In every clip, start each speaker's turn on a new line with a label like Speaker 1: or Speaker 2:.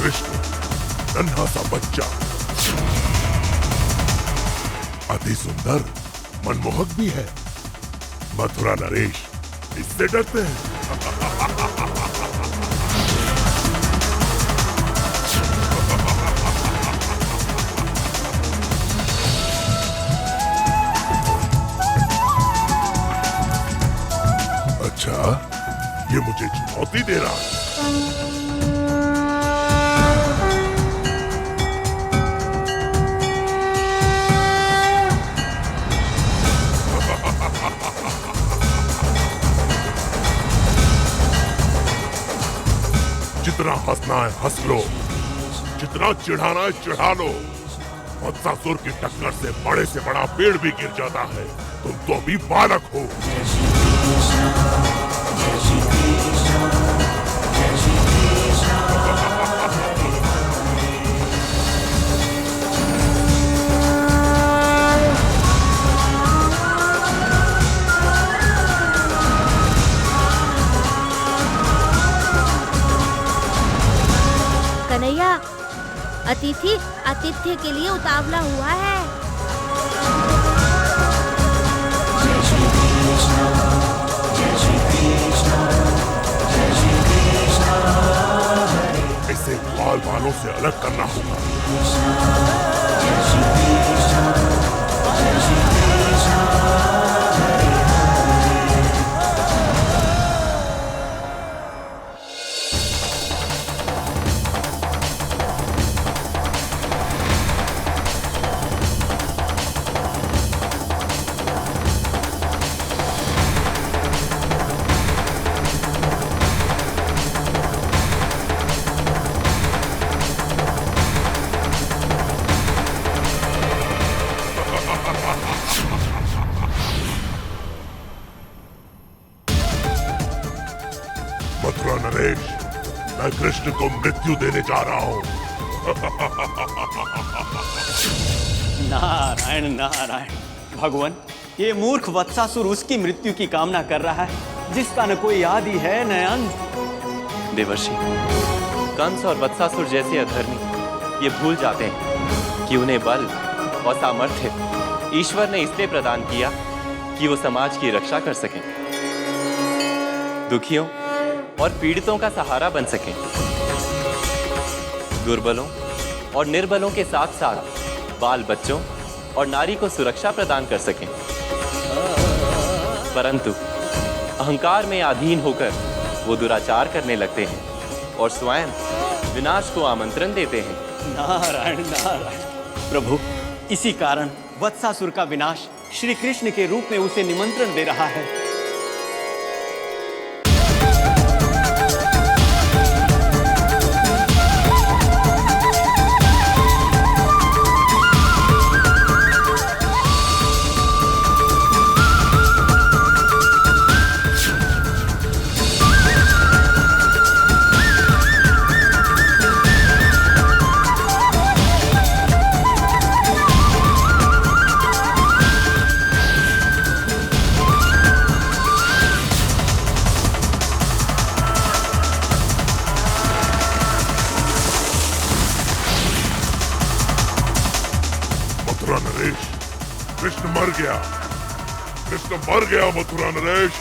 Speaker 1: कृष्ण नन्हा सा बच्चा, अति सुंदर, मनमोहक भी है। मथुरा नरेश इससे डरते हैं। अच्छा, ये मुझे चुनौती दे रहा है। जितना हंसना है हंस लो, जितना चिढ़ाना है चिढ़ा लो। वत्सासुर की टक्कर से बड़े से बड़ा पेड़ भी गिर जाता है। तुम तो अभी बालक हो।
Speaker 2: कन्हैया, अतिथि आतिथ्य के लिए उतावला हुआ है।
Speaker 1: इसे बाल बालों से अलग करना होगा। मथुरा नरेश, मैं कृष्ण को मृत्यु देने जा रहा हूं।
Speaker 3: नारायण नारायण। भगवान, ये मूर्ख वत्सासुर उसकी मृत्यु की कामना कर रहा है जिसका न कोई आदि है न अंत।
Speaker 4: देवर्षि, कंस और वत्सासुर जैसे अधर्मी ये भूल जाते हैं कि उन्हें बल और सामर्थ्य ईश्वर ने इसलिए प्रदान किया कि वो समाज की रक्षा कर सकें, दुखियों और पीड़ितों का सहारा बन सकें, दुर्बलों और निर्बलों के साथ साथ बाल बच्चों और नारी को सुरक्षा प्रदान कर सकें। परंतु अहंकार में अधीन होकर वो दुराचार करने लगते हैं और स्वयं विनाश को आमंत्रण देते हैं।
Speaker 3: नारायण नारायण। प्रभु, इसी कारण वत्सासुर का विनाश श्री कृष्ण के रूप में उसे निमंत्रण दे रहा है।
Speaker 1: मथुरा नरेश, कृष्ण मर गया। कृष्ण मर गया मथुरा नरेश।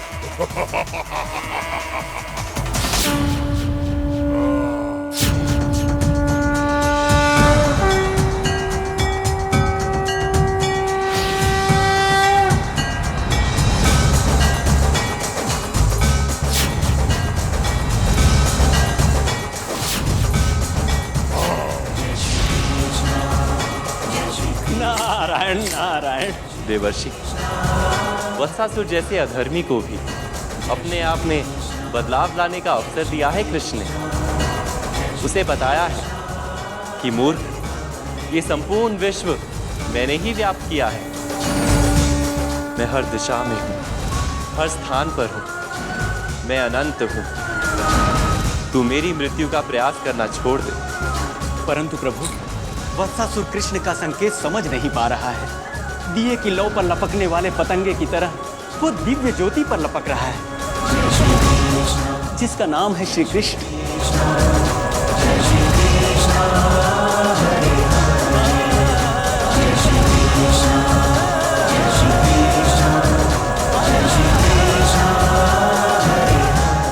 Speaker 3: नारायण नारायण।
Speaker 4: देवर्षि, वत्सासुर जैसे अधर्मी को भी अपने आप में बदलाव लाने का अवसर दिया है कृष्ण ने। उसे बताया है कि मूर्ख, ये संपूर्ण विश्व मैंने ही व्याप्त किया है। मैं हर दिशा में हूं, हर स्थान पर हूं, मैं अनंत हूं। तू मेरी मृत्यु का प्रयास करना छोड़ दे।
Speaker 3: परंतु प्रभु, वत्सासुर कृष्ण का संकेत समझ नहीं पा रहा है। दिए की लौ पर लपकने वाले पतंगे की तरह वो दिव्य ज्योति पर लपक रहा है जिसका नाम है श्री कृष्ण।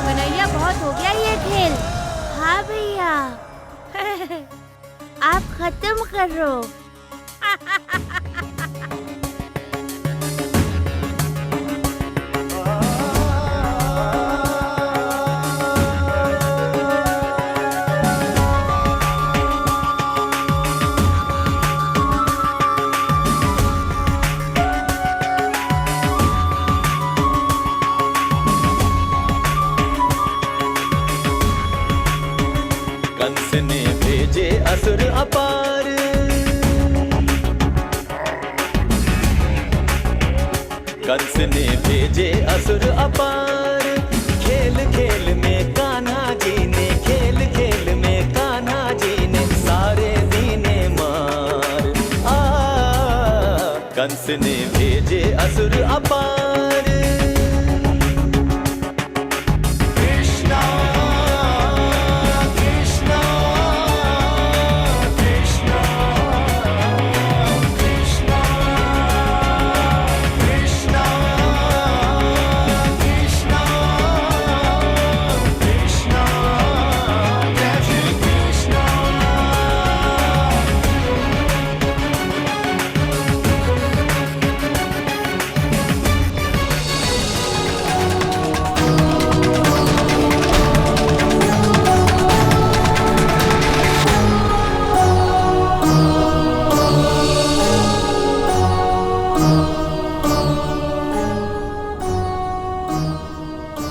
Speaker 2: कन्हैया, बहुत हो गया ये खेल। हाँ भैया। आप खत्म करो।
Speaker 5: कंस ने भेजे असुर अपार, कंस ने भेजे असुर अपार। खेल खेल में कान्हा जी ने, खेल खेल में कान्हा जी ने सारे दीने मार। कंस ने भेजे असुर अपार।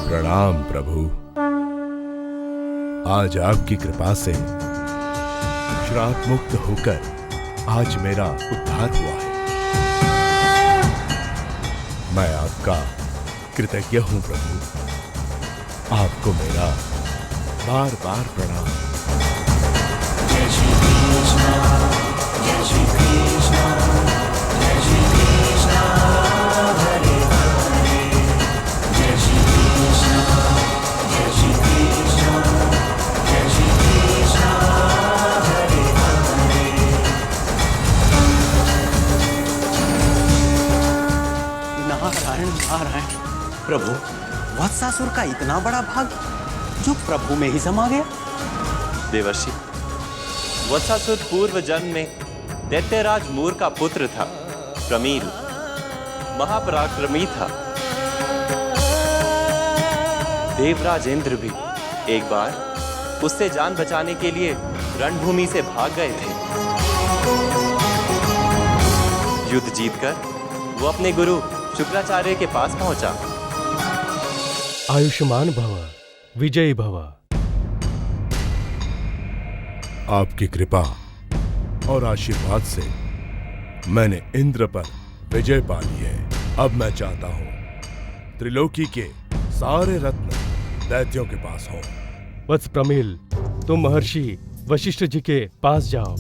Speaker 1: प्रणाम प्रभु। आज आपकी कृपा से श्राप मुक्त होकर आज मेरा उद्धार हुआ है। मैं आपका कृतज्ञ हूं प्रभु। आपको मेरा बार बार प्रणाम।
Speaker 3: नारायण नारायण। प्रभु, वत्सासुर का इतना बड़ा भाग जो प्रभु में ही समा गया।
Speaker 4: देवर्षि, वत्सासुर पूर्व जन्म में दैत्यराज मूर का पुत्र था। प्रमील महापराक्रमी था। देवराज इंद्र भी एक बार उससे जान बचाने के लिए रणभूमि से भाग गए थे। युद्ध जीतकर वो अपने गुरु शुक्राचार्य के पास पहुंचा।
Speaker 6: आयुष्मान भव, विजयी भव।
Speaker 1: आपकी कृपा और आशीर्वाद से मैंने इंद्र पर विजय पा ली है। अब मैं चाहता हूं त्रिलोकी के सारे रत्न दैत्यों के पास हों।
Speaker 6: वत्स प्रमील, तुम महर्षि वशिष्ठ जी के पास जाओ।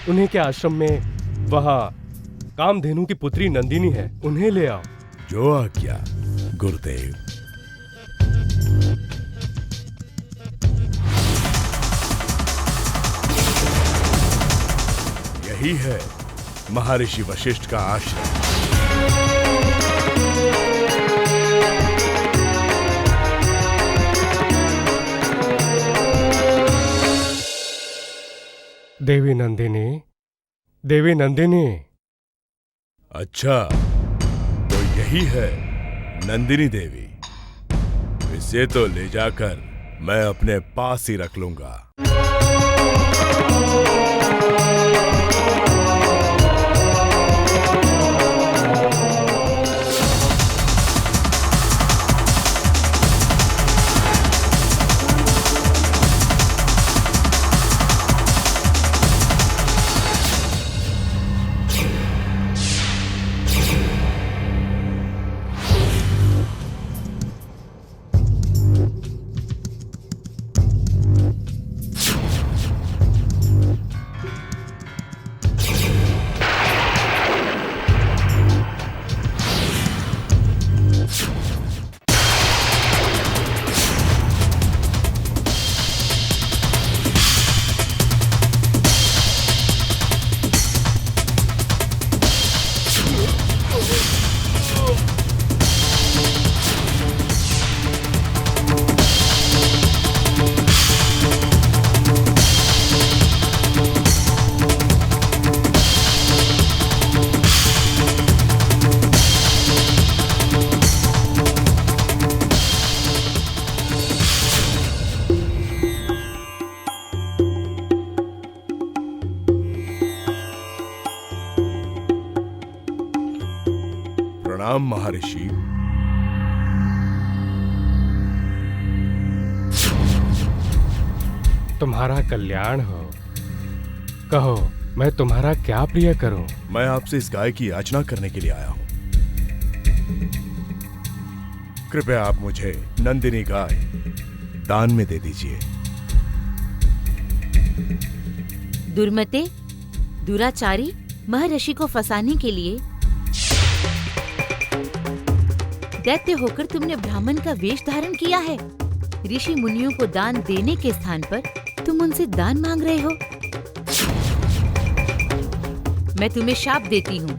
Speaker 6: उन्हीं के आश्रम में वहां कामधेनु की पुत्री नंदिनी है, उन्हें ले आओ।
Speaker 1: जो आज्ञा गुरुदेव। यही है महर्षि वशिष्ठ का आश्रम।
Speaker 6: देवी नंदिनी, देवी नंदिनी।
Speaker 1: अच्छा, तो यही है नंदिनी देवी। इसे तो ले जाकर मैं अपने पास ही रख लूंगा। प्रणाम महर्षि।
Speaker 6: तुम्हारा कल्याण हो। कहो, मैं तुम्हारा क्या प्रिय करूं?
Speaker 1: मैं आपसे इस गाय की याचना करने के लिए आया हूं। कृपया आप मुझे नंदिनी गाय दान में दे दीजिए।
Speaker 2: दुर्मते, दुराचारी, महर्षि को फंसाने के लिए दैत्य होकर तुमने ब्राह्मण का वेश धारण किया है। ऋषि मुनियों को दान देने के स्थान पर तुम उनसे दान मांग रहे हो। मैं तुम्हें शाप देती हूँ।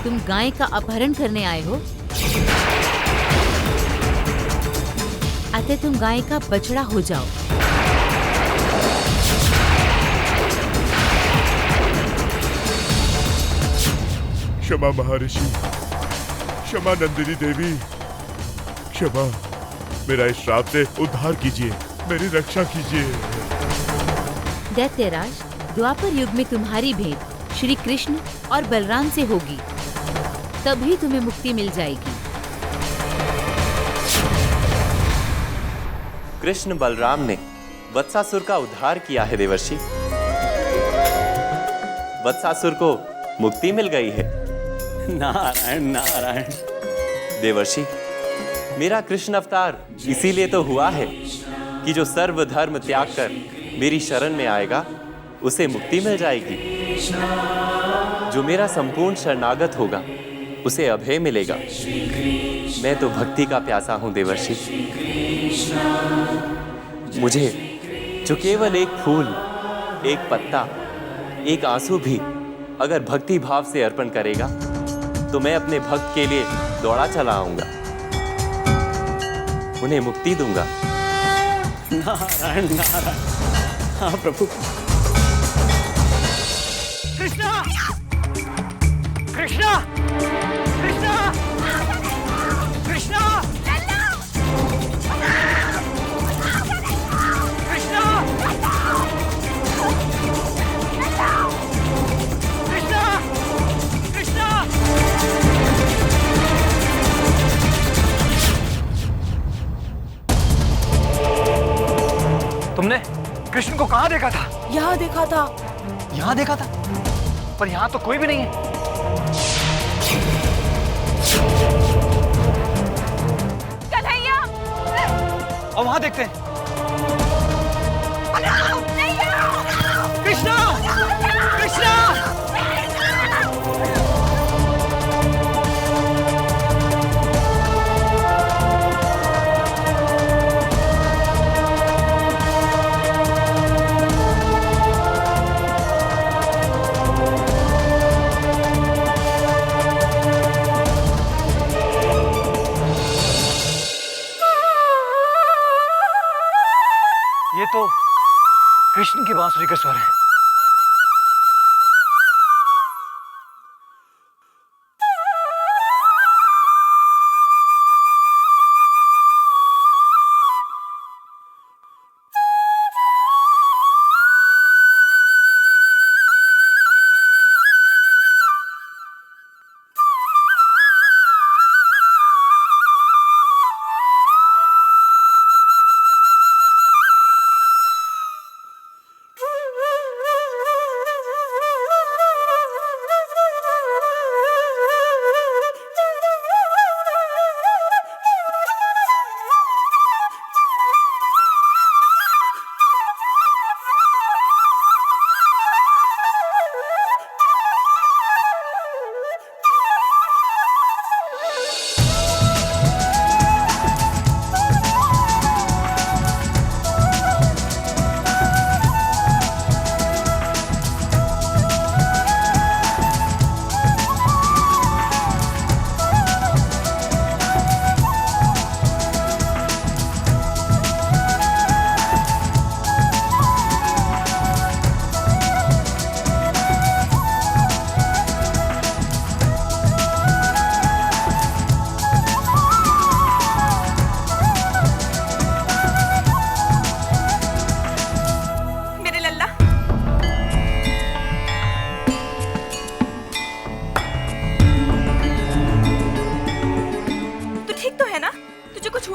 Speaker 2: तुम गाय का अपहरण करने आए हो, अतः तुम गाय का बछड़ा हो जाओ।
Speaker 1: क्षमा महर्षि, क्षमा नंदिनी देवी, क्षमा। मेरा इस श्राप से उद्धार कीजिए, मेरी रक्षा कीजिए।
Speaker 2: दैत्यराज, द्वापर युग में तुम्हारी भेंट श्री कृष्ण और बलराम से होगी, तभी तुम्हें मुक्ति मिल जाएगी।
Speaker 4: कृष्ण बलराम ने वत्सासुर का उद्धार किया है देवर्षि। वत्सासुर को मुक्ति मिल गई है।
Speaker 3: नारायण नारायण।
Speaker 4: देवर्षि, मेरा कृष्ण अवतार इसीलिए तो हुआ है कि जो सर्व धर्म त्याग कर मेरी शरण में आएगा उसे मुक्ति मिल जाएगी। जो मेरा संपूर्ण शरणागत होगा उसे अभय मिलेगा। मैं तो भक्ति का प्यासा हूं देवर्षि। मुझे जो केवल एक फूल, एक पत्ता, एक आंसू भी अगर भक्ति भाव से अर्पण करेगा तो मैं अपने भक्त के लिए दौड़ा चला आऊंगा, उन्हें मुक्ति दूंगा।
Speaker 3: नारायण नारायण। हाँ प्रभु। कृष्णा, कृष्णा, कृष्णा, कृष्णा,
Speaker 7: तुमने कृष्ण को कहाँ देखा था?
Speaker 8: यहाँ देखा था।
Speaker 7: यहाँ देखा था, पर यहाँ तो कोई भी नहीं है।
Speaker 8: कन्हैया!
Speaker 7: और वहाँ देखते हैं। कृष्णा! कृष्णा! ये तो कृष्ण की बांसुरी के स्वर है।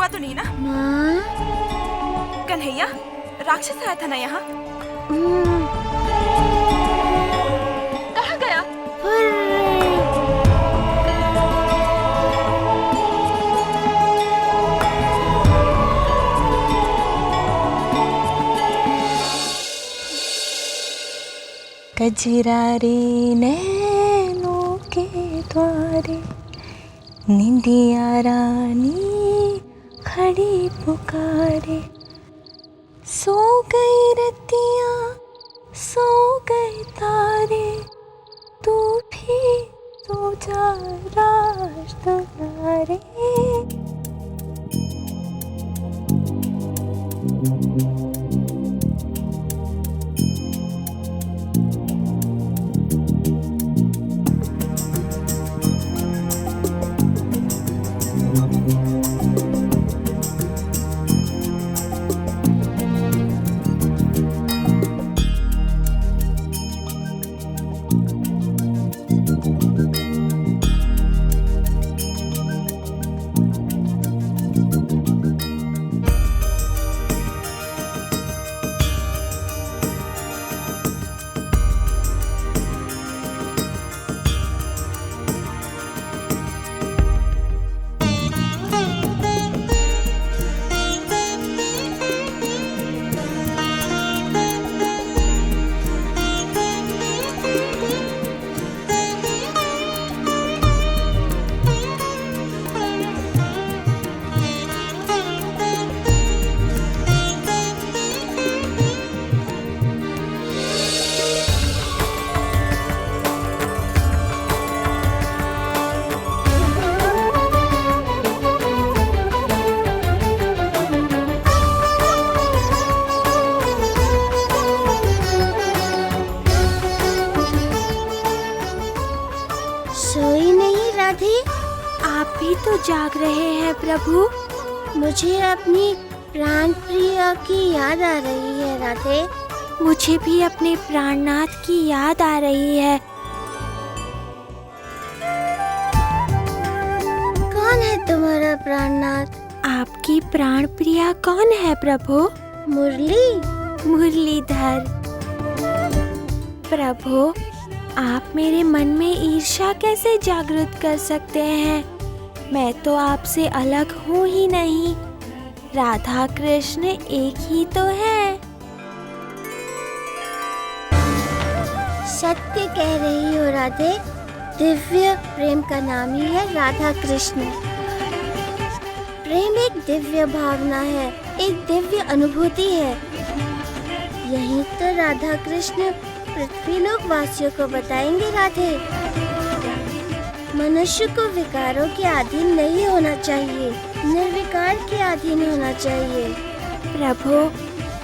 Speaker 8: हुआ तो नहीं ना?
Speaker 2: माँ,
Speaker 8: कन्हैया, राक्षस आया था ना यहाँ? कहाँ गया?
Speaker 9: कजरारे नैनों के द्वारे निंदिया रानी खड़ी पुकारे, सो गई रतिया सो गए तारे, तू भी सो जा राज दुलारे।
Speaker 10: सोई नहीं राधे, आप भी तो जाग रहे हैं प्रभु। मुझे अपनी प्राण प्रिया की याद आ रही है राधे। मुझे भी अपने प्राणनाथ की याद आ रही है। कौन है तुम्हारा प्राणनाथ? आपकी प्राण प्रिया कौन है प्रभु? मुरली, मुरलीधर। प्रभु, आप मेरे मन में ईर्ष्या कैसे जागृत कर सकते हैं? मैं तो आपसे अलग हूँ ही नहीं। राधा कृष्ण एक ही तो है। सत्य कह रही हो राधे। दिव्य प्रेम का नाम ही है राधा कृष्ण। प्रेम एक दिव्य भावना है, एक दिव्य अनुभूति है। यही तो राधा कृष्ण पृथ्वी लोक वासियों को बताएंगे राधे। मनुष्य को विकारों के अधीन नहीं होना चाहिए, निर्विकार के अधीन होना चाहिए। प्रभु,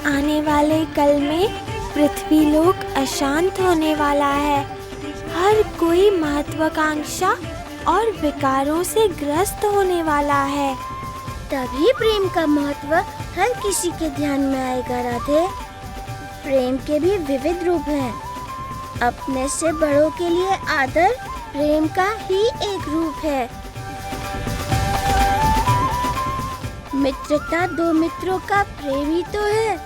Speaker 10: आने वाले कल में पृथ्वी लोक अशांत होने वाला है। हर कोई महत्वाकांक्षा और विकारों से ग्रस्त होने वाला है। तभी प्रेम का महत्व हर किसी के ध्यान में आएगा राधे। प्रेम के भी विविध रूप हैं। अपने से बड़ों के लिए आदर प्रेम का ही एक रूप है। मित्रता दो मित्रों का प्रेम ही तो है।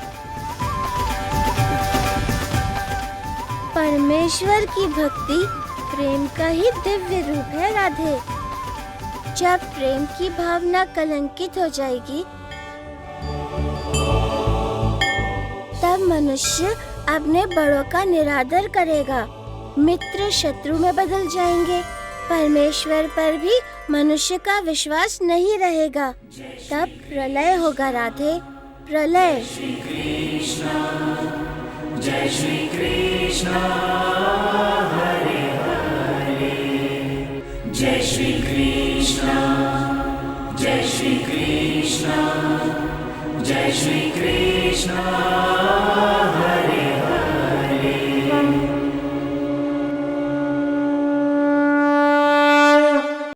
Speaker 10: परमेश्वर की भक्ति प्रेम का ही दिव्य रूप है राधे। जब प्रेम की भावना कलंकित हो जाएगी, तब मनुष्य अपने बड़ों का निरादर करेगा। मित्र शत्रु में बदल जाएंगे। परमेश्वर पर भी मनुष्य का विश्वास नहीं रहेगा। तब प्रलय होगा राधे, प्रलय।
Speaker 5: श्री कृष्ण, जय श्री कृष्ण, हरे हरे। जय श्री कृष्ण, जय श्री कृष्ण, जय श्री कृष्ण, हरे